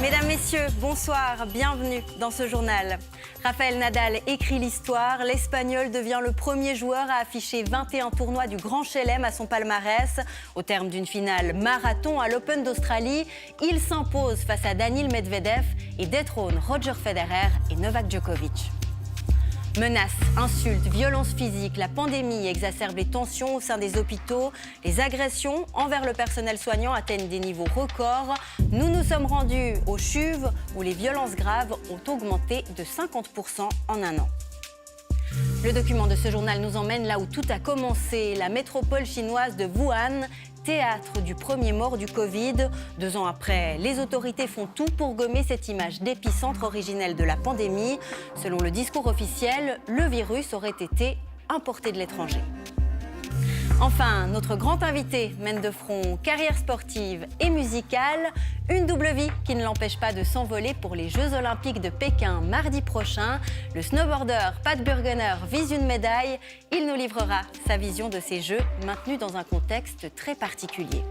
Mesdames, Messieurs, bonsoir, bienvenue dans ce journal. Rafael Nadal écrit l'histoire. L'Espagnol devient le premier joueur à afficher 21 tournois du Grand Chelem à son palmarès. Au terme d'une finale marathon à l'Open d'Australie, il s'impose face à Daniil Medvedev et détrône Roger Federer et Novak Djokovic. Menaces, insultes, violences physiques, la pandémie exacerbe les tensions au sein des hôpitaux. Les agressions envers le personnel soignant atteignent des niveaux records. Nous nous sommes rendus au CHUV où les violences graves ont augmenté de 50% en un an. Le document de ce journal nous emmène là où tout a commencé, la métropole chinoise de Wuhan, théâtre du premier mort du Covid. 2 ans après, les autorités font tout pour gommer cette image d'épicentre originelle de la pandémie. Selon le discours officiel, le virus aurait été importé de l'étranger. Enfin, notre grand invité mène de front carrière sportive et musicale, une double vie qui ne l'empêche pas de s'envoler pour les Jeux Olympiques de Pékin mardi prochain. Le snowboarder Pat Burgener vise une médaille. Il nous livrera sa vision de ces Jeux maintenus dans un contexte très particulier.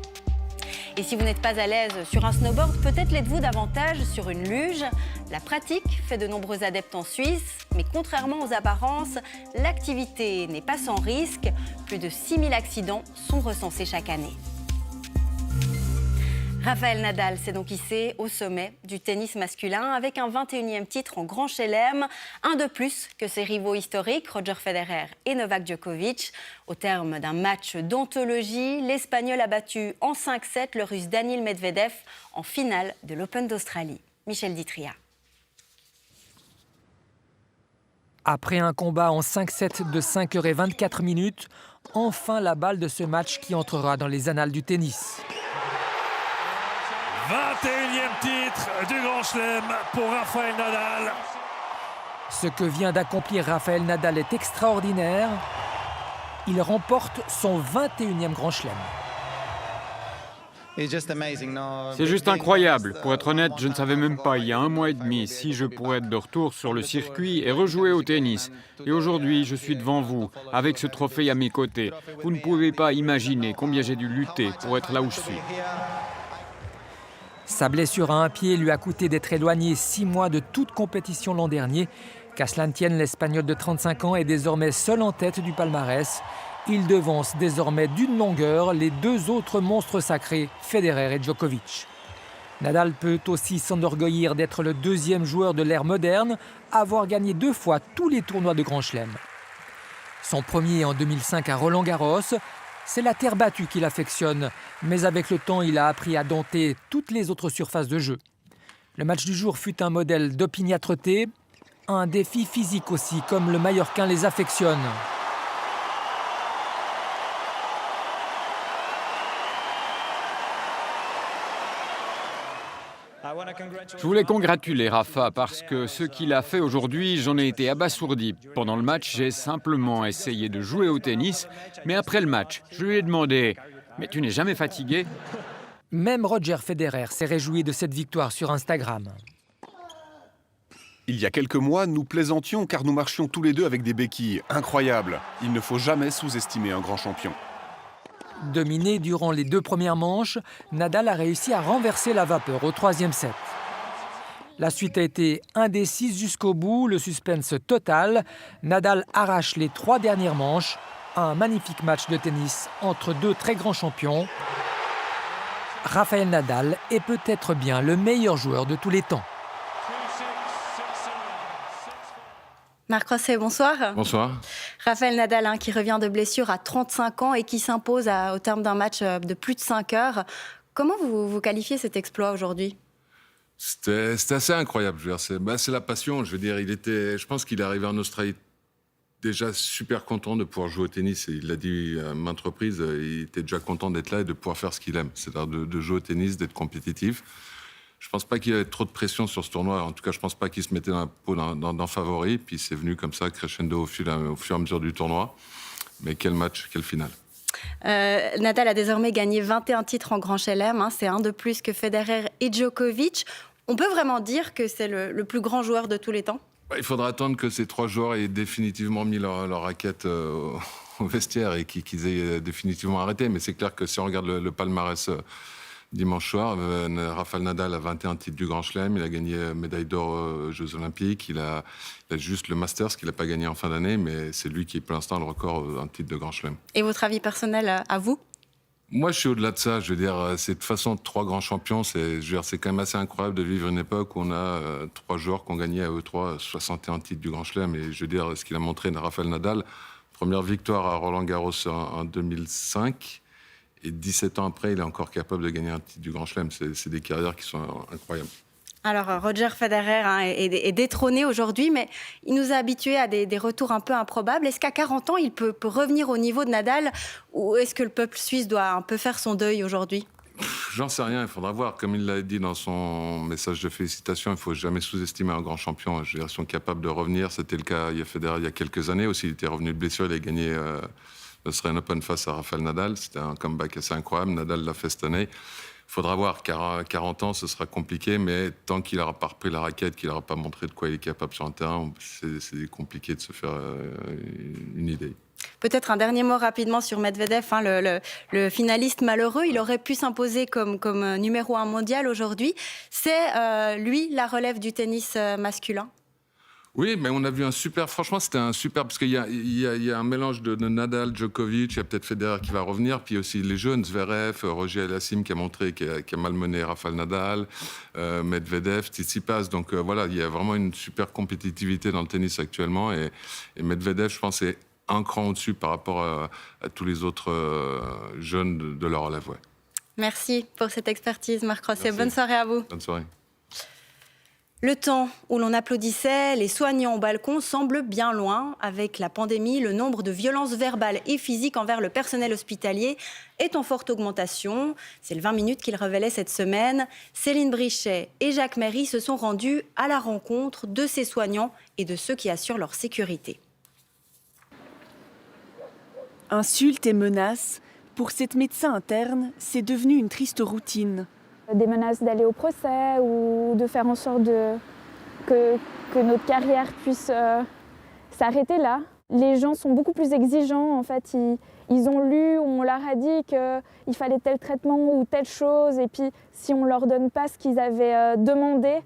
Et si vous n'êtes pas à l'aise sur un snowboard, peut-être l'êtes-vous davantage sur une luge. La pratique fait de nombreux adeptes en Suisse, mais contrairement aux apparences, l'activité n'est pas sans risque. Plus de 6000 accidents sont recensés chaque année. Rafael Nadal s'est donc hissé au sommet du tennis masculin avec un 21e titre en Grand Chelem, un de plus que ses rivaux historiques Roger Federer et Novak Djokovic. Au terme d'un match d'anthologie, l'Espagnol a battu en 5-7 le Russe Daniil Medvedev en finale de l'Open d'Australie. Michel Ditria. Après un combat en 5-7 de 5h24, enfin la balle de ce match qui entrera dans les annales du tennis. 21e titre du Grand Chelem pour Rafael Nadal. Ce que vient d'accomplir Rafael Nadal est extraordinaire. Il remporte son 21e Grand Chelem. C'est juste incroyable. Pour être honnête, je ne savais même pas, il y a 1 mois et demi, si je pourrais être de retour sur le circuit et rejouer au tennis. Et aujourd'hui, je suis devant vous, avec ce trophée à mes côtés. Vous ne pouvez pas imaginer combien j'ai dû lutter pour être là où je suis. Sa blessure à un pied lui a coûté d'être éloigné 6 mois de toute compétition l'an dernier. Qu'à cela ne tienne, l'Espagnol de 35 ans est désormais seul en tête du palmarès. Il devance désormais d'une longueur les 2 autres monstres sacrés, Federer et Djokovic. Nadal peut aussi s'enorgueillir d'être le 2e joueur de l'ère moderne à avoir gagné 2 fois tous les tournois de Grand Chelem. Son premier en 2005 à Roland-Garros, c'est la terre battue qu'il affectionne, mais avec le temps, il a appris à dompter toutes les autres surfaces de jeu. Le match du jour fut un modèle d'opiniâtreté, un défi physique aussi, comme le Mallorquin les affectionne. Je voulais congratuler Rafa parce que ce qu'il a fait aujourd'hui, j'en ai été abasourdi. Pendant le match, j'ai simplement essayé de jouer au tennis, mais après le match, je lui ai demandé « Mais tu n'es jamais fatigué ?» Même Roger Federer s'est réjoui de cette victoire sur Instagram. Il y a quelques mois, nous plaisantions car nous marchions tous les deux avec des béquilles. Incroyable. Il ne faut jamais sous-estimer un grand champion. Dominé durant les 2 premières manches, Nadal a réussi à renverser la vapeur au 3e set. La suite a été indécise jusqu'au bout, le suspense total. Nadal arrache les 3 dernières manches. Un magnifique match de tennis entre 2 très grands champions. Rafael Nadal est peut-être bien le meilleur joueur de tous les temps. Marc Rosset, bonsoir. Bonsoir. Rafael Nadal qui revient de blessure à 35 ans et qui s'impose au terme d'un match de plus de 5 heures. Comment vous qualifiez cet exploit aujourd'hui ? C'était assez incroyable. Je veux dire, c'est la passion. Je veux dire, je pense qu'il est arrivé en Australie déjà super content de pouvoir jouer au tennis. Et il l'a dit à maintes reprises, il était déjà content d'être là et de pouvoir faire ce qu'il aime. C'est-à-dire de jouer au tennis, d'être compétitif. Je ne pense pas qu'il y avait trop de pression sur ce tournoi. En tout cas, je ne pense pas qu'il se mettait dans la peau d'un favori. Puis c'est venu comme ça, crescendo au fur et à mesure du tournoi. Mais quel match, quelle finale. Nadal a désormais gagné 21 titres en Grand Chelem. C'est un de plus que Federer et Djokovic. On peut vraiment dire que c'est le plus grand joueur de tous les temps ? Il faudra attendre que ces 3 joueurs aient définitivement mis leur raquette au vestiaire et qu'ils aient définitivement arrêté. Mais c'est clair que si on regarde le palmarès dimanche soir. Rafael Nadal a 21 titres du Grand Chelem. Il a gagné médaille d'or aux Jeux Olympiques. Il a juste le Masters qu'il n'a pas gagné en fin d'année, mais c'est lui qui est pour l'instant le record en titre de Grand Chelem. Et votre avis personnel à vous? Moi, je suis au-delà de ça. Je veux dire, c'est de toute façon 3 grands champions. C'est quand même assez incroyable de vivre une époque où on a 3 joueurs qui ont gagné à eux 3 61 titres du Grand Chelem. Et je veux dire, ce qu'il a montré de Rafael Nadal, première victoire à Roland-Garros en 2005. Et 17 ans après, il est encore capable de gagner un titre du Grand Chelem. C'est des carrières qui sont incroyables. Alors, Roger Federer est détrôné aujourd'hui, mais il nous a habitués à des retours un peu improbables. Est-ce qu'à 40 ans, il peut revenir au niveau de Nadal, ou est-ce que le peuple suisse doit un peu faire son deuil aujourd'hui? J'en sais rien, il faudra voir. Comme il l'a dit dans son message de félicitations, il ne faut jamais sous-estimer un grand champion. Je veux dire, ils sont capables de revenir. C'était le cas Federer il y a quelques années aussi. Il était revenu de blessure, il a gagné l'Australian Open face à Rafael Nadal. C'était un comeback assez incroyable. Nadal l'a fait cette année. Il faudra voir, car à 40 ans, ce sera compliqué, mais tant qu'il n'aura pas repris la raquette, qu'il n'aura pas montré de quoi il est capable sur un terrain, c'est compliqué de se faire une idée. Peut-être un dernier mot rapidement sur Medvedev, le finaliste malheureux. Il aurait pu s'imposer comme numéro 1 mondial aujourd'hui. C'est lui la relève du tennis masculin? Oui, mais on a vu franchement, c'était un super, parce qu'il y a un mélange de Nadal, Djokovic, il y a peut-être Federer qui va revenir, puis aussi les jeunes, Zverev, Roger Alassim qui a montré, qui a malmené Rafael Nadal, Medvedev, Tsitsipas. Donc voilà, il y a vraiment une super compétitivité dans le tennis actuellement, et Medvedev, je pense, est un cran au-dessus par rapport à tous les autres jeunes de leur relève. Ouais. Merci pour cette expertise, Marc Rosset. Bonne soirée à vous. Bonne soirée. Le temps où l'on applaudissait les soignants au balcon semble bien loin. Avec la pandémie, le nombre de violences verbales et physiques envers le personnel hospitalier est en forte augmentation. C'est le 20 minutes qu'il révélait cette semaine. Céline Brichet et Jacques Méry se sont rendus à la rencontre de ces soignants et de ceux qui assurent leur sécurité. Insultes et menaces, pour cette médecin interne, c'est devenu une triste routine. Des menaces d'aller au procès ou de faire en sorte que notre carrière puisse s'arrêter là. Les gens sont beaucoup plus exigeants. En fait, ils ont lu, on leur a dit qu'il fallait tel traitement ou telle chose. Et puis, si on ne leur donne pas ce qu'ils avaient demandé,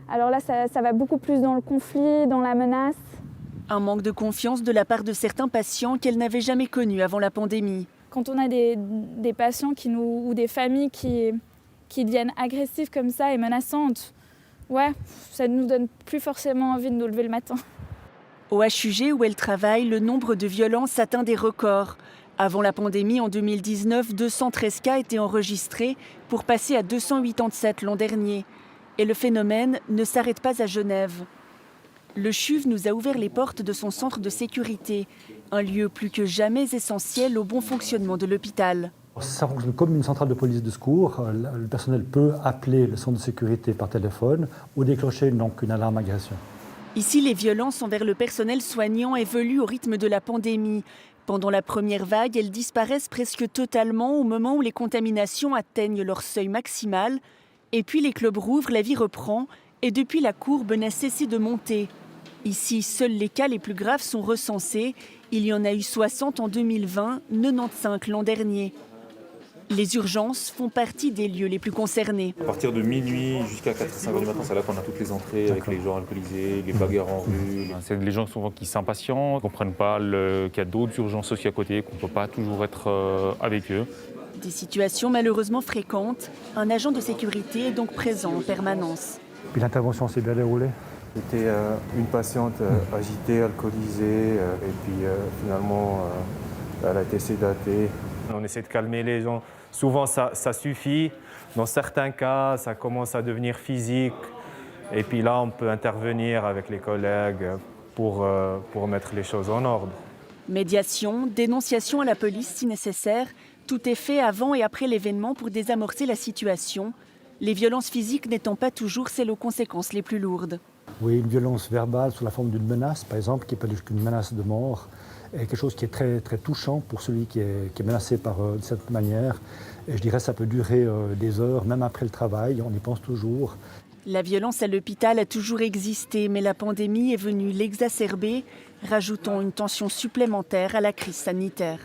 alors là, ça va beaucoup plus dans le conflit, dans la menace. Un manque de confiance de la part de certains patients qu'elle n'avait jamais connus avant la pandémie. Quand on a des patients ou des familles qui deviennent agressives comme ça et menaçantes, ça ne nous donne plus forcément envie de nous lever le matin. Au HUG où elle travaille, le nombre de violences atteint des records. Avant la pandémie, en 2019, 213 cas étaient enregistrés pour passer à 287 l'an dernier. Et le phénomène ne s'arrête pas à Genève. Le CHUV nous a ouvert les portes de son centre de sécurité, un lieu plus que jamais essentiel au bon fonctionnement de l'hôpital. Ça fonctionne comme une centrale de police de secours. Le personnel peut appeler le centre de sécurité par téléphone ou déclencher une alarme agression. Ici, les violences envers le personnel soignant évoluent au rythme de la pandémie. Pendant la première vague, elles disparaissent presque totalement au moment où les contaminations atteignent leur seuil maximal. Et puis les clubs rouvrent, la vie reprend et depuis la courbe n'a cessé de monter. Ici, seuls les cas les plus graves sont recensés. Il y en a eu 60 en 2020, 95 l'an dernier. Les urgences font partie des lieux les plus concernés. À partir de minuit jusqu'à 4-5 heures du matin, c'est là qu'on a toutes les entrées avec les gens alcoolisés, les bagarres en rue. C'est les gens souvent qui s'impatientent, qui ne comprennent pas qu'il y a d'autres urgences aussi à côté, qu'on ne peut pas toujours être avec eux. Des situations malheureusement fréquentes. Un agent de sécurité est donc présent en permanence. Puis l'intervention s'est bien déroulée. C'était une patiente agitée, alcoolisée, et puis finalement, elle a été sédatée. On essaie de calmer les gens. Souvent, ça suffit. Dans certains cas, ça commence à devenir physique. Et puis là, on peut intervenir avec les collègues pour mettre les choses en ordre. Médiation, dénonciation à la police si nécessaire. Tout est fait avant et après l'événement pour désamorcer la situation. Les violences physiques n'étant pas toujours celles aux conséquences les plus lourdes. Oui, une violence verbale sous la forme d'une menace, par exemple, qui peut être une menace de mort, est quelque chose qui est très, très touchant pour celui qui est menacé de cette manière. Et je dirais que ça peut durer des heures, même après le travail, on y pense toujours. La violence à l'hôpital a toujours existé, mais la pandémie est venue l'exacerber, rajoutant une tension supplémentaire à la crise sanitaire.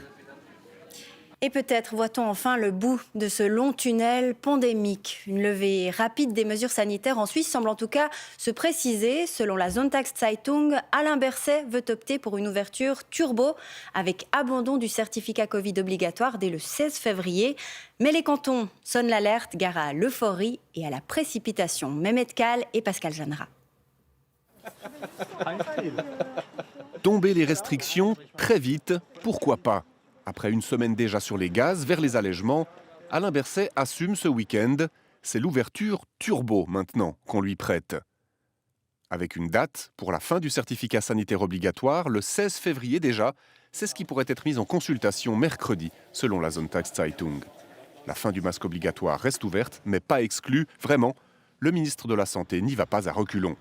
Et peut-être voit-on enfin le bout de ce long tunnel pandémique. Une levée rapide des mesures sanitaires en Suisse semble en tout cas se préciser. Selon la Sonntagszeitung, Alain Berset veut opter pour une ouverture turbo avec abandon du certificat Covid obligatoire dès le 16 février. Mais les cantons sonnent l'alerte, gare à l'euphorie et à la précipitation. Mehmet Kal et Pascal Janra. Tomber les restrictions très vite, pourquoi pas? Après une semaine déjà sur les gaz, vers les allègements, Alain Berset assume ce week-end. C'est l'ouverture turbo maintenant qu'on lui prête. Avec une date pour la fin du certificat sanitaire obligatoire, le 16 février déjà, c'est ce qui pourrait être mis en consultation mercredi, selon la Sonntagszeitung. La fin du masque obligatoire reste ouverte, mais pas exclue. Vraiment, le ministre de la Santé n'y va pas à reculons.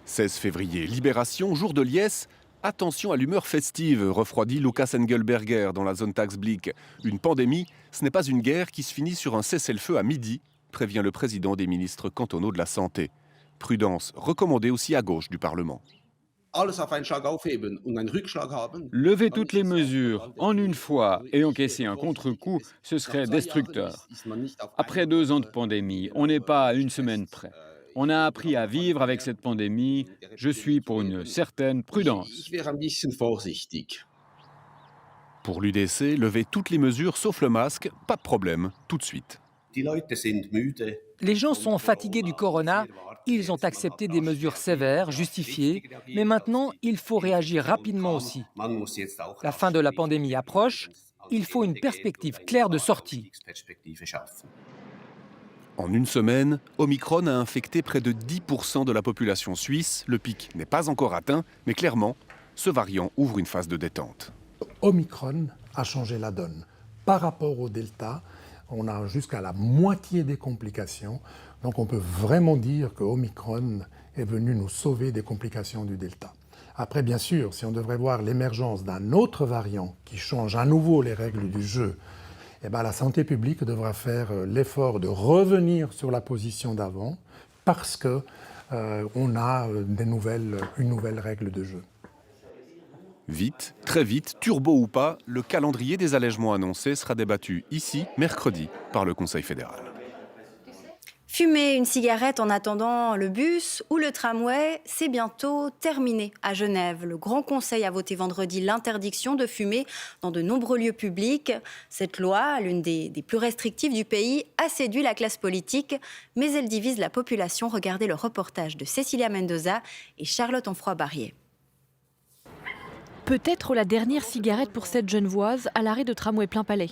16 février, Libération, jour de liesse. Attention à l'humeur festive, refroidit Lukas Engelberger dans la Sonntagsblick. Une pandémie, ce n'est pas une guerre qui se finit sur un cessez-le-feu à midi, prévient le président des ministres cantonaux de la Santé. Prudence recommandée aussi à gauche du Parlement. Lever toutes les mesures en une fois et encaisser un contre-coup, ce serait destructeur. Après 2 ans de pandémie, on n'est pas à une semaine près. On a appris à vivre avec cette pandémie. Je suis pour une certaine prudence. Pour l'UDC, lever toutes les mesures sauf le masque, pas de problème, tout de suite. Les gens sont fatigués du corona, ils ont accepté des mesures sévères, justifiées, mais maintenant, il faut réagir rapidement aussi. La fin de la pandémie approche, il faut une perspective claire de sortie. En une semaine, Omicron a infecté près de 10% de la population suisse. Le pic n'est pas encore atteint, mais clairement, ce variant ouvre une phase de détente. Omicron a changé la donne. Par rapport au Delta, on a jusqu'à la moitié des complications. Donc on peut vraiment dire que Omicron est venu nous sauver des complications du Delta. Après, bien sûr, si on devrait voir l'émergence d'un autre variant qui change à nouveau les règles du jeu, eh bien, la santé publique devra faire l'effort de revenir sur la position d'avant parce qu'on a une nouvelle règle de jeu. Vite, très vite, turbo ou pas, le calendrier des allègements annoncés sera débattu ici, mercredi, par le Conseil fédéral. Fumer une cigarette en attendant le bus ou le tramway, c'est bientôt terminé à Genève. Le Grand Conseil a voté vendredi l'interdiction de fumer dans de nombreux lieux publics. Cette loi, l'une des plus restrictives du pays, a séduit la classe politique, mais elle divise la population. Regardez le reportage de Cecilia Mendoza et Charlotte Onfroy-Barrier. Peut-être la dernière cigarette pour cette Genevoise à l'arrêt de tramway plein palais.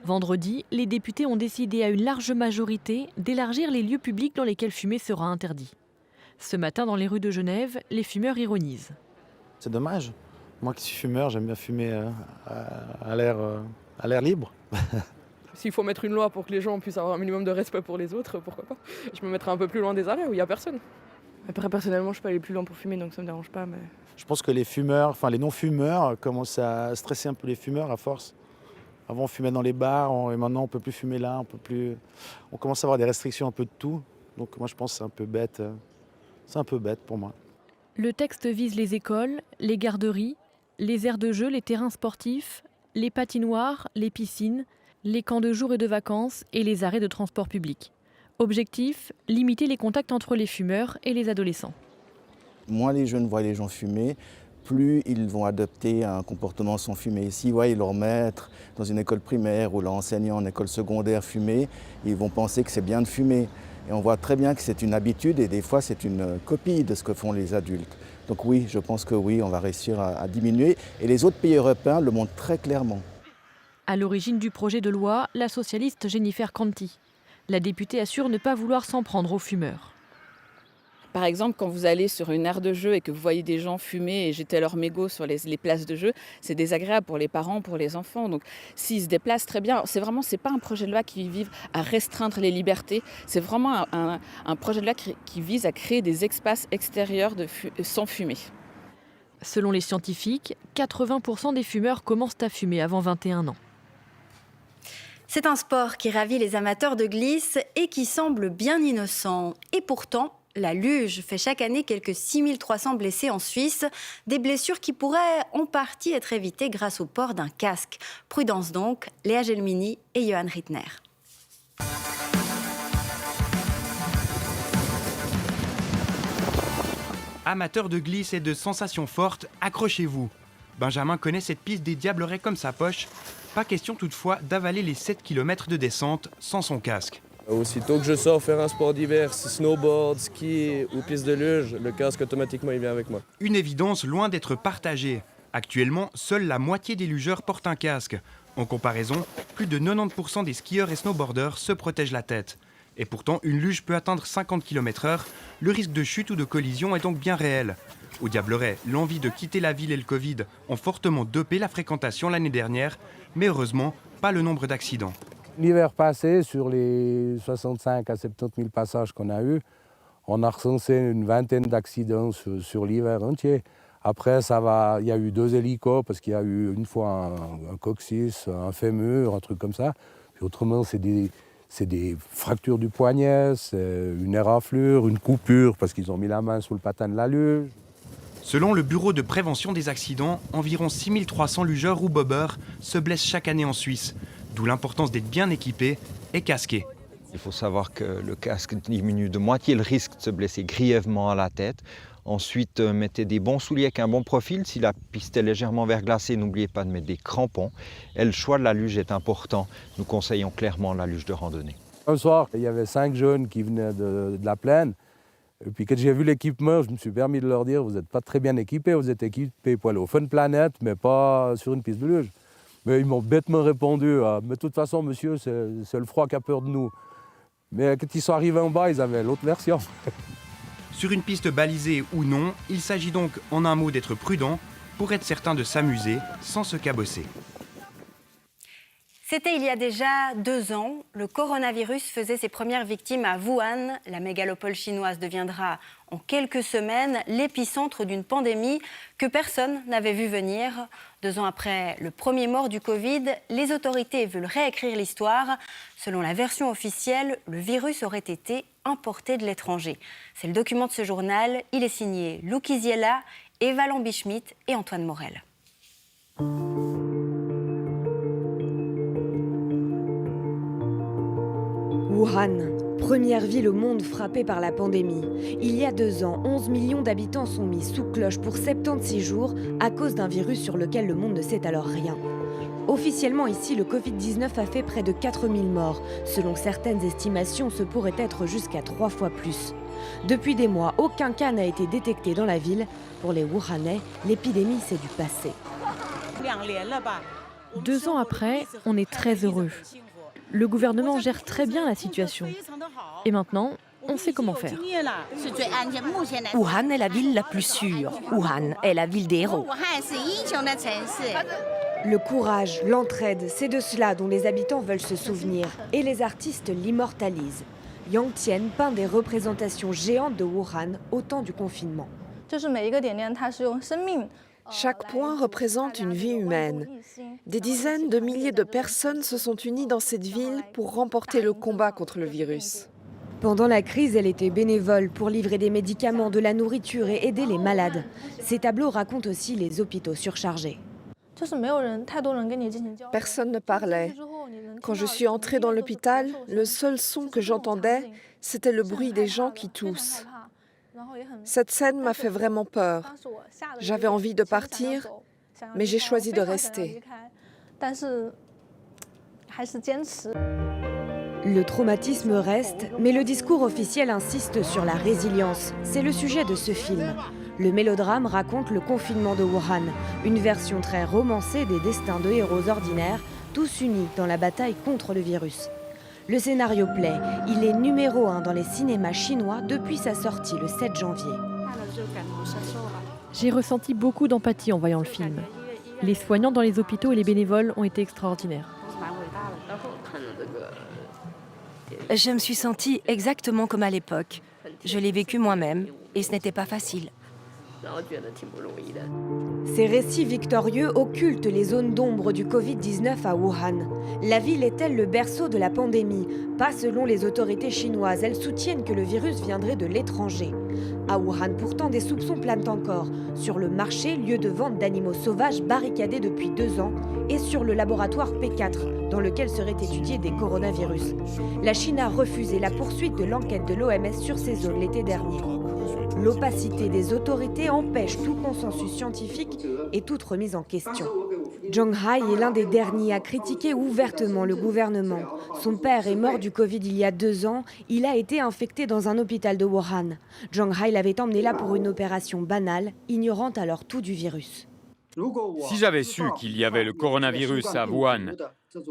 Vendredi, les députés ont décidé à une large majorité d'élargir les lieux publics dans lesquels fumer sera interdit. Ce matin, dans les rues de Genève, les fumeurs ironisent. C'est dommage. Moi qui suis fumeur, j'aime bien fumer à l'air libre. S'il faut mettre une loi pour que les gens puissent avoir un minimum de respect pour les autres, pourquoi pas. Je me mettrai un peu plus loin des arrêts où il n'y a personne. Après, personnellement, je peux aller plus loin pour fumer, donc ça ne me dérange pas. Mais... Je pense que les non-fumeurs commencent à stresser un peu les fumeurs à force. Avant, on fumait dans les bars, et maintenant, on ne peut plus fumer là. On commence à avoir des restrictions un peu de tout. Donc moi, je pense que c'est un peu bête. C'est un peu bête pour moi. Le texte vise les écoles, les garderies, les aires de jeu, les terrains sportifs, les patinoires, les piscines, les camps de jour et de vacances et les arrêts de transport public. Objectif, limiter les contacts entre les fumeurs et les adolescents. Moins les jeunes voient les gens fumer, plus ils vont adopter un comportement sans fumer. S'ils voient leur maître dans une école primaire ou leur enseignant en école secondaire fumer, ils vont penser que c'est bien de fumer. Et on voit très bien que c'est une habitude et des fois c'est une copie de ce que font les adultes. Donc oui, je pense que oui, on va réussir à diminuer. Et les autres pays européens le montrent très clairement. À l'origine du projet de loi, la socialiste Jennifer Canty. La députée assure ne pas vouloir s'en prendre aux fumeurs. Par exemple, quand vous allez sur une aire de jeu et que vous voyez des gens fumer et jeter leurs mégots sur les places de jeu, c'est désagréable pour les parents, pour les enfants. Donc s'ils se déplacent, très bien. C'est pas un projet de loi qui vise à restreindre les libertés. C'est vraiment un projet de loi qui vise à créer des espaces extérieurs sans fumer. Selon les scientifiques, 80% des fumeurs commencent à fumer avant 21 ans. C'est un sport qui ravit les amateurs de glisse et qui semble bien innocent. Et pourtant, La luge fait chaque année quelques 6300 blessés en Suisse, des blessures qui pourraient en partie être évitées grâce au port d'un casque. Prudence donc, Léa Gelmini et Johan Rittner. Amateurs de glisse et de sensations fortes, accrochez-vous. Benjamin connaît cette piste des Diablerets comme sa poche. Pas question toutefois d'avaler les 7 km de descente sans son casque. Aussitôt que je sors faire un sport d'hiver, snowboard, ski ou piste de luge, le casque automatiquement il vient avec moi. Une évidence loin d'être partagée. Actuellement, seule la moitié des lugeurs portent un casque. En comparaison, plus de 90% des skieurs et snowboarders se protègent la tête. Et pourtant, une luge peut atteindre 50 km/h. Le risque de chute ou de collision est donc bien réel. Au Diableret, l'envie de quitter la ville et le Covid ont fortement dopé la fréquentation l'année dernière, mais heureusement, pas le nombre d'accidents. L'hiver passé, sur les 65 à 70 000 passages qu'on a eus, on a recensé une vingtaine d'accidents sur l'hiver entier. Après, il y a eu 2 hélicos parce qu'il y a eu une fois un coccyx, un fémur, un truc comme ça. Puis autrement, c'est des fractures du poignet, c'est une éraflure, une coupure parce qu'ils ont mis la main sous le patin de la luge. Selon le Bureau de prévention des accidents, environ 6300 lugeurs ou bobbers se blessent chaque année en Suisse, d'où l'importance d'être bien équipé et casqué. Il faut savoir que le casque diminue de moitié le risque de se blesser grièvement à la tête. Ensuite, mettez des bons souliers avec un bon profil. Si la piste est légèrement verglacée, n'oubliez pas de mettre des crampons. Et le choix de la luge est important. Nous conseillons clairement la luge de randonnée. Un soir, il y avait 5 jeunes qui venaient de la plaine. Et puis quand j'ai vu l'équipement, je me suis permis de leur dire, vous n'êtes pas très bien équipés, vous êtes équipés pour aller au Fun Planet, mais pas sur une piste de luge. Mais ils m'ont bêtement répondu, mais de toute façon, monsieur, c'est le froid qui a peur de nous. Mais quand ils sont arrivés en bas, ils avaient l'autre version. Sur une piste balisée ou non, il s'agit donc en un mot d'être prudent pour être certain de s'amuser sans se cabosser. C'était il y a déjà 2 ans. Le coronavirus faisait ses premières victimes à Wuhan. La mégalopole chinoise deviendra en quelques semaines l'épicentre d'une pandémie que personne n'avait vu venir. 2 ans après le premier mort du Covid, les autorités veulent réécrire l'histoire. Selon la version officielle, le virus aurait été importé de l'étranger. C'est le document de ce journal. Il est signé Lou Kiziela, Eva Lambi-Schmidt et Antoine Morel. Wuhan, première ville au monde frappée par la pandémie. Il y a 2 ans, 11 millions d'habitants sont mis sous cloche pour 76 jours à cause d'un virus sur lequel le monde ne sait alors rien. Officiellement ici, le Covid-19 a fait près de 4000 morts. Selon certaines estimations, ce pourrait être jusqu'à 3 fois plus. Depuis des mois, aucun cas n'a été détecté dans la ville. Pour les Wuhanais, l'épidémie, c'est du passé. 2 ans après, on est très heureux. Le gouvernement gère très bien la situation. Et maintenant, on sait comment faire. Wuhan est la ville la plus sûre. Wuhan est la ville des héros. Le courage, l'entraide, c'est de cela dont les habitants veulent se souvenir. Et les artistes l'immortalisent. Yang Tian peint des représentations géantes de Wuhan au temps du confinement. Chaque point représente une vie humaine. Des dizaines de milliers de personnes se sont unies dans cette ville pour remporter le combat contre le virus. Pendant la crise, elle était bénévole pour livrer des médicaments, de la nourriture et aider les malades. Ces tableaux racontent aussi les hôpitaux surchargés. Personne ne parlait. Quand je suis entrée dans l'hôpital, le seul son que j'entendais, c'était le bruit des gens qui toussent. Cette scène m'a fait vraiment peur. J'avais envie de partir, mais j'ai choisi de rester. Le traumatisme reste, mais le discours officiel insiste sur la résilience. C'est le sujet de ce film. Le mélodrame raconte le confinement de Wuhan, une version très romancée des destins de héros ordinaires, tous unis dans la bataille contre le virus. Le scénario plaît, il est numéro 1 dans les cinémas chinois depuis sa sortie le 7 janvier. J'ai ressenti beaucoup d'empathie en voyant le film. Les soignants dans les hôpitaux et les bénévoles ont été extraordinaires. Je me suis sentie exactement comme à l'époque. Je l'ai vécu moi-même et ce n'était pas facile. Ces récits victorieux occultent les zones d'ombre du Covid-19 à Wuhan. La ville est-elle le berceau de la pandémie? Pas selon les autorités chinoises. Elles soutiennent que le virus viendrait de l'étranger. À Wuhan, pourtant, des soupçons planent encore. Sur le marché, lieu de vente d'animaux sauvages barricadé depuis 2 ans, et sur le laboratoire P4, dans lequel seraient étudiés des coronavirus. La Chine a refusé la poursuite de l'enquête de l'OMS sur ces zones l'été dernier. L'opacité des autorités empêche tout consensus scientifique et toute remise en question. Zhang Hai est l'un des derniers à critiquer ouvertement le gouvernement. Son père est mort du Covid il y a 2 ans. Il a été infecté dans un hôpital de Wuhan. Zhang Hai l'avait emmené là pour une opération banale, ignorant alors tout du virus. Si j'avais su qu'il y avait le coronavirus à Wuhan,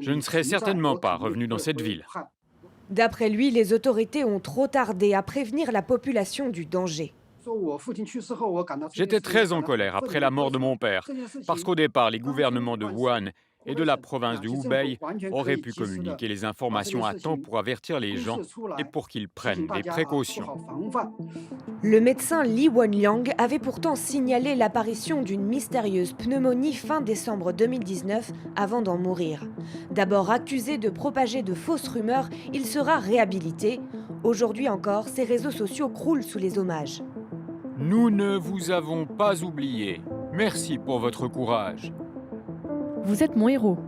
je ne serais certainement pas revenu dans cette ville. D'après lui, les autorités ont trop tardé à prévenir la population du danger. J'étais très en colère après la mort de mon père, parce qu'au départ, les gouvernements de Wuhan et de la province du Hubei auraient pu communiquer les informations à temps pour avertir les gens et pour qu'ils prennent des précautions. Le médecin Li Wenliang avait pourtant signalé l'apparition d'une mystérieuse pneumonie fin décembre 2019 avant d'en mourir. D'abord accusé de propager de fausses rumeurs, il sera réhabilité. Aujourd'hui encore, ses réseaux sociaux croulent sous les hommages. Nous ne vous avons pas oublié. Merci pour votre courage. Vous êtes mon héros.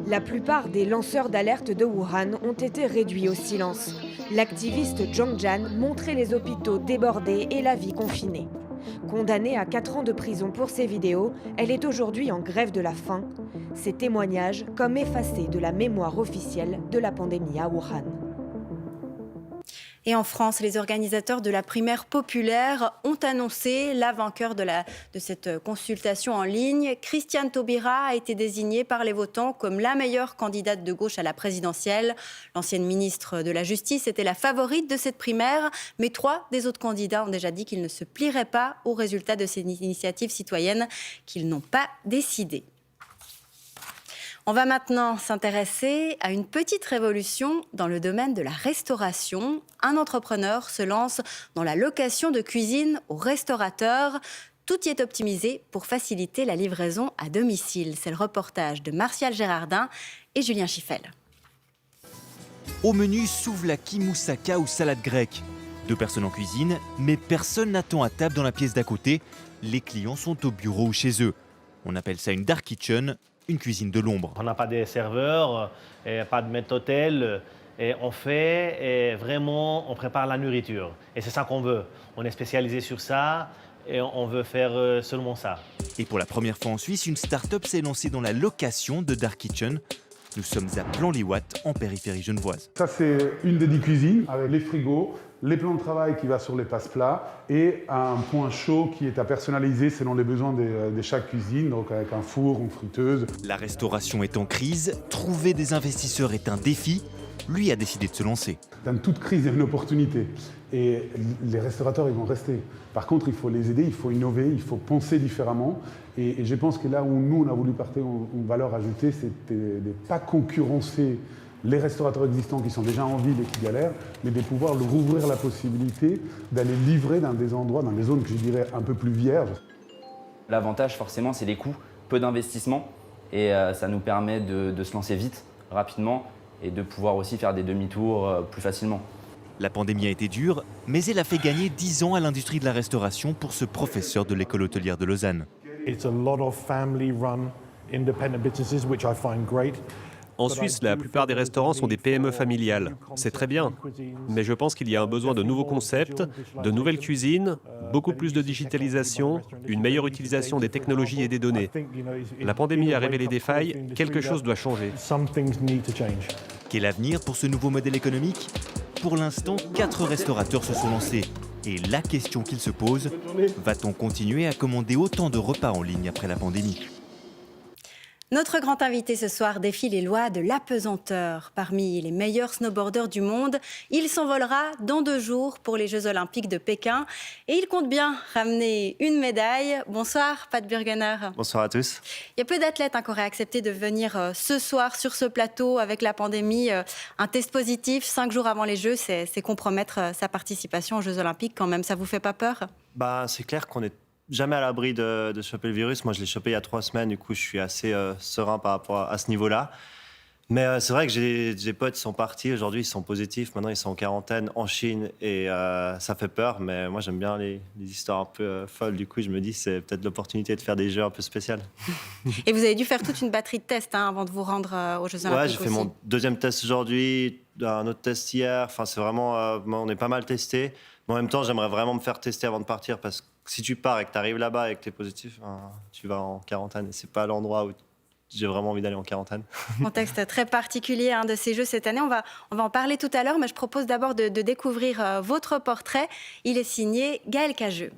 La plupart des lanceurs d'alerte de Wuhan ont été réduits au silence. L'activiste Zhang Jian montrait les hôpitaux débordés et la vie confinée. Condamnée à 4 ans de prison pour ses vidéos, elle est aujourd'hui en grève de la faim. Ses témoignages comme effacés de la mémoire officielle de la pandémie à Wuhan. Et en France, les organisateurs de la primaire populaire ont annoncé la vainqueur de cette consultation en ligne. Christiane Taubira a été désignée par les votants comme la meilleure candidate de gauche à la présidentielle. L'ancienne ministre de la Justice était la favorite de cette primaire, mais 3 des autres candidats ont déjà dit qu'ils ne se plieraient pas aux résultats de ces initiatives citoyennes qu'ils n'ont pas décidées. On va maintenant s'intéresser à une petite révolution dans le domaine de la restauration. Un entrepreneur se lance dans la location de cuisine aux restaurateurs. Tout y est optimisé pour faciliter la livraison à domicile. C'est le reportage de Martial Gérardin et Julien Chiffel. Au menu, souvlaki, moussaka ou salade grecque. 2 personnes en cuisine, mais personne n'attend à table dans la pièce d'à côté. Les clients sont au bureau ou chez eux. On appelle ça une dark kitchen, une cuisine de l'ombre. On n'a pas de serveurs, pas de maître d'hôtel. On fait vraiment, on prépare la nourriture. Et c'est ça qu'on veut. On est spécialisé sur ça et on veut faire seulement ça. Et pour la première fois en Suisse, une start-up s'est lancée dans la location de dark kitchen. Nous sommes à Plan-les-Ouates, en périphérie genevoise. Ça, c'est une des 10 cuisines avec les frigos, les plans de travail qui va sur les passe-plats et un point chaud qui est à personnaliser selon les besoins de chaque cuisine, donc avec un four, une friteuse. La restauration est en crise, trouver des investisseurs est un défi. Lui a décidé de se lancer. Dans toute crise, il y a une opportunité. Et les restaurateurs, ils vont rester. Par contre, il faut les aider, il faut innover, il faut penser différemment. Et je pense que là où nous, on a voulu porter une valeur ajoutée, c'était de ne pas concurrencer les restaurateurs existants qui sont déjà en ville et qui galèrent, mais de pouvoir leur ouvrir la possibilité d'aller livrer dans des endroits, dans des zones que je dirais un peu plus vierges. L'avantage, forcément, c'est les coûts, peu d'investissement. Et ça nous permet de se lancer vite, rapidement, et de pouvoir aussi faire des demi-tours plus facilement. La pandémie a été dure, mais elle a fait gagner 10 ans à l'industrie de la restauration pour ce professeur de l'école hôtelière de Lausanne. En Suisse, la plupart des restaurants sont des PME familiales. C'est très bien. Mais je pense qu'il y a un besoin de nouveaux concepts, de nouvelles cuisines, beaucoup plus de digitalisation, une meilleure utilisation des technologies et des données. La pandémie a révélé des failles, quelque chose doit changer. Quel avenir pour ce nouveau modèle économique ? Pour l'instant, 4 restaurateurs se sont lancés. Et la question qu'ils se posent, va-t-on continuer à commander autant de repas en ligne après la pandémie ? Notre grand invité ce soir défie les lois de l'apesanteur. Parmi les meilleurs snowboarders du monde, il s'envolera dans 2 jours pour les Jeux Olympiques de Pékin. Et il compte bien ramener une médaille. Bonsoir, Pat Burgener. Bonsoir à tous. Il y a peu d'athlètes qui auraient accepté de venir ce soir sur ce plateau avec la pandémie. Un test positif 5 jours avant les Jeux, c'est compromettre sa participation aux Jeux Olympiques quand même. Ça vous fait pas peur? C'est clair qu'on est jamais à l'abri de choper le virus. Moi, je l'ai chopé il y a 3 semaines. Du coup, je suis assez serein par rapport à ce niveau-là. Mais c'est vrai que j'ai des potes qui sont partis. Aujourd'hui, ils sont positifs. Maintenant, ils sont en quarantaine en Chine. Et ça fait peur. Mais moi, j'aime bien les histoires un peu folles. Du coup, je me dis c'est peut-être l'opportunité de faire des jeux un peu spéciaux. Et vous avez dû faire toute une batterie de tests avant de vous rendre aux Jeux Olympiques. Ouais, j'ai fait mon 2e test aujourd'hui, un autre test hier. Enfin, c'est vraiment... on est pas mal testé. Mais en même temps, j'aimerais vraiment me faire tester avant de partir parce que si tu pars et que tu arrives là-bas et que tu es positif, tu vas en quarantaine. Et c'est pas l'endroit où j'ai vraiment envie d'aller en quarantaine. Contexte très particulier de ces Jeux cette année. On va en parler tout à l'heure, mais je propose d'abord de découvrir votre portrait. Il est signé Gaël Cageux.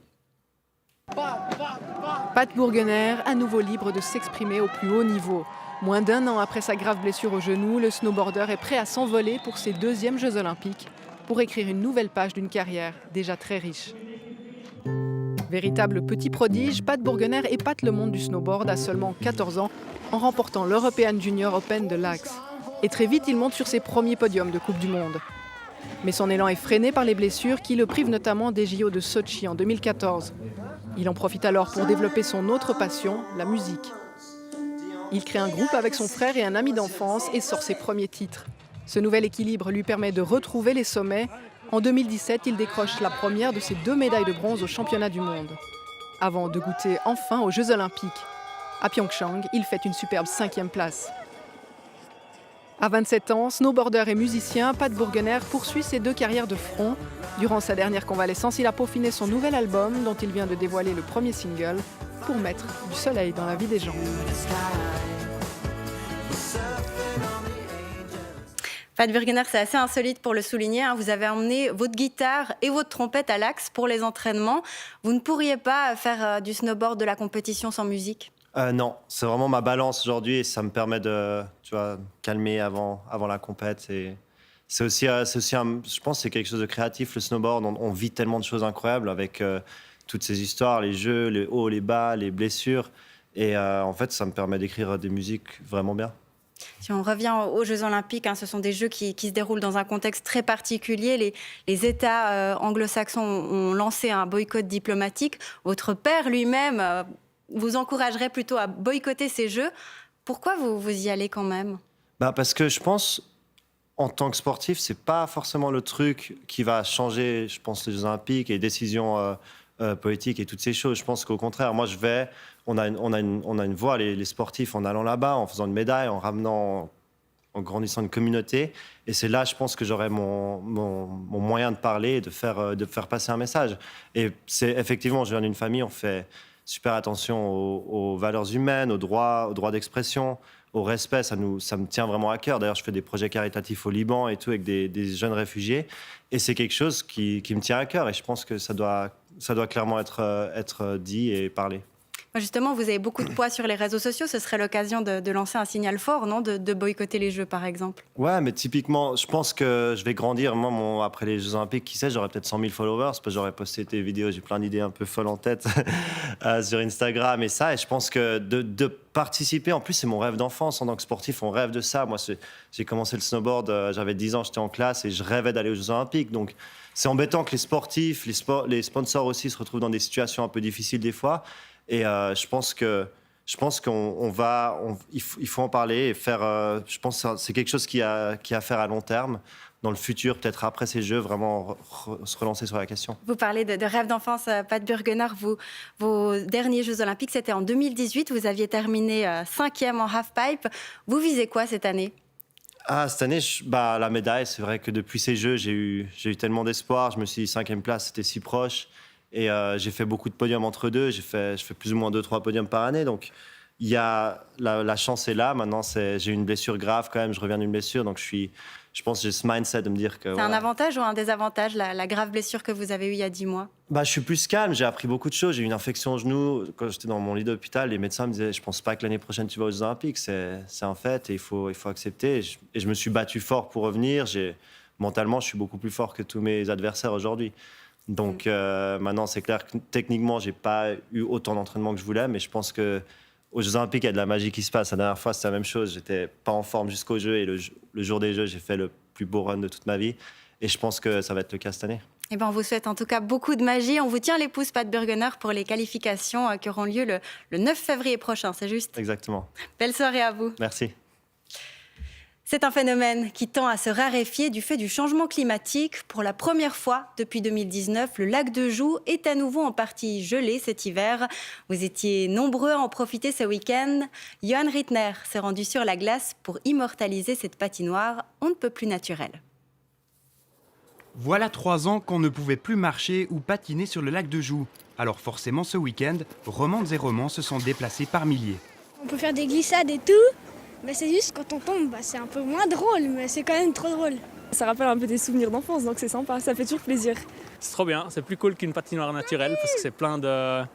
Pat Burgener, à nouveau libre de s'exprimer au plus haut niveau. Moins d'1 an après sa grave blessure au genou, le snowboarder est prêt à s'envoler pour ses 2e Jeux Olympiques, pour écrire une nouvelle page d'une carrière déjà très riche. Véritable petit prodige, Pat Burgener épate le monde du snowboard à seulement 14 ans en remportant l'European Junior Open de l'Axe. Et très vite, il monte sur ses premiers podiums de Coupe du Monde. Mais son élan est freiné par les blessures qui le privent notamment des JO de Sochi en 2014. Il en profite alors pour développer son autre passion, la musique. Il crée un groupe avec son frère et un ami d'enfance et sort ses premiers titres. Ce nouvel équilibre lui permet de retrouver les sommets. En 2017, il décroche la première de ses 2 médailles de bronze aux championnats du monde. Avant de goûter enfin aux Jeux Olympiques. À Pyeongchang, il fait une superbe 5e place. À 27 ans, snowboarder et musicien, Pat Burgener poursuit ses 2 carrières de front. Durant sa dernière convalescence, il a peaufiné son nouvel album, dont il vient de dévoiler le premier single, pour mettre du soleil dans la vie des gens. Pat Burgener, c'est assez insolite pour le souligner. Vous avez emmené votre guitare et votre trompette à l'Axe pour les entraînements. Vous ne pourriez pas faire du snowboard de la compétition sans musique? Non, c'est vraiment ma balance aujourd'hui et ça me permet de calmer avant la compète. C'est aussi je pense que c'est quelque chose de créatif, le snowboard. On vit tellement de choses incroyables avec toutes ces histoires, les jeux, les hauts, les bas, les blessures. Et en fait, ça me permet d'écrire des musiques vraiment bien. Si on revient aux Jeux Olympiques, ce sont des Jeux qui se déroulent dans un contexte très particulier. Les États anglo-saxons ont lancé un boycott diplomatique. Votre père lui-même vous encouragerait plutôt à boycotter ces Jeux. Pourquoi vous y allez quand même? Parce que je pense, en tant que sportif, c'est pas forcément le truc qui va changer, je pense, les Jeux Olympiques et les décisions politiques et toutes ces choses. Je pense qu'au contraire, moi, on a une voix, les sportifs, en allant là-bas, en faisant une médaille, en ramenant, en grandissant une communauté. Et c'est là, je pense, que j'aurai mon moyen de parler et de faire passer un message. Et c'est effectivement, je viens d'une famille, on fait super attention aux valeurs humaines, aux droits d'expression, au respect. Ça me tient vraiment à cœur. D'ailleurs, je fais des projets caritatifs au Liban et tout, avec des jeunes réfugiés. Et c'est quelque chose qui me tient à cœur. Et je pense que ça doit clairement être dit et parlé. Justement, vous avez beaucoup de poids sur les réseaux sociaux. Ce serait l'occasion de lancer un signal fort, non, de boycotter les Jeux, par exemple? Ouais, mais typiquement, je pense que je vais grandir. Moi, après les Jeux Olympiques, qui sait, j'aurai peut-être 100 000 followers, parce que j'aurais posté des vidéos. J'ai plein d'idées un peu folles en tête sur Instagram et ça. Et je pense que de participer, en plus, c'est mon rêve d'enfance. En tant que sportif, on rêve de ça. Moi, j'ai commencé le snowboard, j'avais 10 ans, j'étais en classe et je rêvais d'aller aux Jeux Olympiques. Donc, c'est embêtant que les sportifs, les sponsors aussi se retrouvent dans des situations un peu difficiles des fois. Et je pense qu'il faut en parler et faire. Je pense que c'est quelque chose qui a à faire à long terme. Dans le futur, peut-être après ces Jeux, vraiment se relancer sur la question. Vous parlez de rêve d'enfance, Pat Burgener. Vos derniers Jeux Olympiques, c'était en 2018. Vous aviez terminé 5e en halfpipe. Vous visez quoi cette année? Cette année, la médaille. C'est vrai que depuis ces Jeux, j'ai eu tellement d'espoir. Je me suis dit 5e place, c'était si proche. Et j'ai fait beaucoup de podiums entre deux. Je fais plus ou moins 2-3 podiums par année. Donc il y a la chance est là. Maintenant, j'ai une blessure grave quand même. Je reviens d'une blessure, donc je pense que j'ai ce mindset de me dire que... C'est voilà. un avantage ou un désavantage, la grave blessure que vous avez eue il y a 10 mois? Je suis plus calme, j'ai appris beaucoup de choses. J'ai eu une infection au genou. Quand j'étais dans mon lit d'hôpital, les médecins me disaient « Je pense pas que l'année prochaine tu vas aux Jeux Olympiques. C'est un fait et il faut accepter. » Et je me suis battu fort pour revenir. Mentalement, je suis beaucoup plus fort que tous mes adversaires aujourd'hui. Donc maintenant, c'est clair que techniquement, j'ai pas eu autant d'entraînement que je voulais, mais je pense que aux Jeux Olympiques, il y a de la magie qui se passe. La dernière fois, c'était la même chose. J'étais pas en forme jusqu'aux Jeux et le jour des Jeux, j'ai fait le plus beau run de toute ma vie. Et je pense que ça va être le cas cette année. Eh ben, on vous souhaite en tout cas beaucoup de magie. On vous tient les pouces, Pat Burgener, pour les qualifications qui auront lieu le 9 février prochain, c'est juste? Exactement. Belle soirée à vous. Merci. C'est un phénomène qui tend à se raréfier du fait du changement climatique. Pour la première fois depuis 2019, le lac de Joux est à nouveau en partie gelé cet hiver. Vous étiez nombreux à en profiter ce week-end. Johan Rittner s'est rendu sur la glace pour immortaliser cette patinoire on ne peut plus naturelle. Voilà 3 ans qu'on ne pouvait plus marcher ou patiner sur le lac de Joux. Alors forcément, ce week-end, romandes et romans se sont déplacés par milliers. On peut faire des glissades et tout. Mais c'est juste quand on tombe, c'est un peu moins drôle, mais c'est quand même trop drôle. Ça rappelle un peu des souvenirs d'enfance, donc c'est sympa, ça fait toujours plaisir. C'est trop bien, c'est plus cool qu'une patinoire naturelle parce que c'est plein de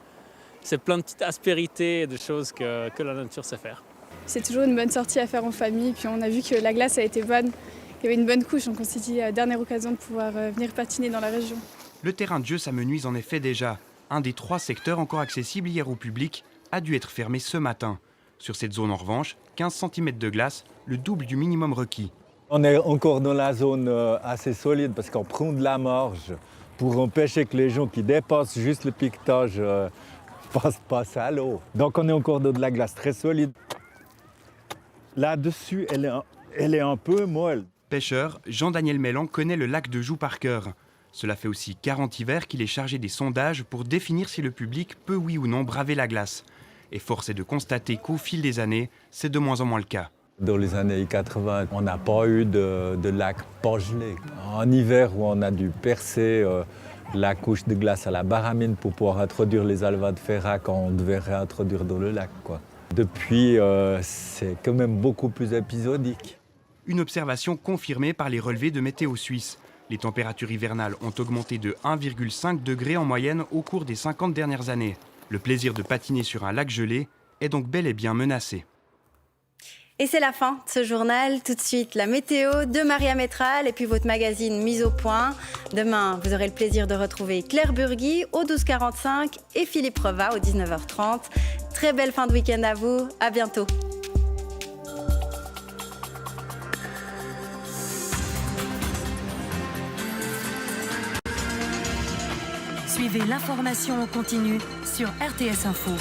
petites aspérités et de choses que la nature sait faire. C'est toujours une bonne sortie à faire en famille, puis on a vu que la glace a été bonne, il y avait une bonne couche, donc on s'est dit la dernière occasion de pouvoir venir patiner dans la région. Le terrain de jeu s'amenuise en effet déjà. Un des 3 secteurs encore accessibles hier au public a dû être fermé ce matin. Sur cette zone, en revanche, 15 cm de glace, le double du minimum requis. On est encore dans la zone assez solide parce qu'on prend de la marge pour empêcher que les gens qui dépassent juste le piquetage passent à l'eau. Donc on est encore dans de la glace très solide. Là-dessus, elle est un peu molle. Pêcheur, Jean-Daniel Mélan connaît le lac de Joux par cœur. Cela fait aussi 40 hivers qu'il est chargé des sondages pour définir si le public peut oui ou non braver la glace. Et force est de constater qu'au fil des années, c'est de moins en moins le cas. Dans les années 80, on n'a pas eu de lac pas gelé. En hiver, où on a dû percer la couche de glace à la baramine pour pouvoir introduire les alevins de ferra quand on devait réintroduire dans le lac, quoi. Depuis, c'est quand même beaucoup plus épisodique. Une observation confirmée par les relevés de Météo Suisse. Les températures hivernales ont augmenté de 1,5 degré en moyenne au cours des 50 dernières années. Le plaisir de patiner sur un lac gelé est donc bel et bien menacé. Et c'est la fin de ce journal. Tout de suite, la météo de Maria Métral et puis votre magazine Mise au point. Demain, vous aurez le plaisir de retrouver Claire Burgui au 12h45 et Philippe Reva au 19h30. Très belle fin de week-end à vous. À bientôt. Suivez l'information en continu sur RTS Info.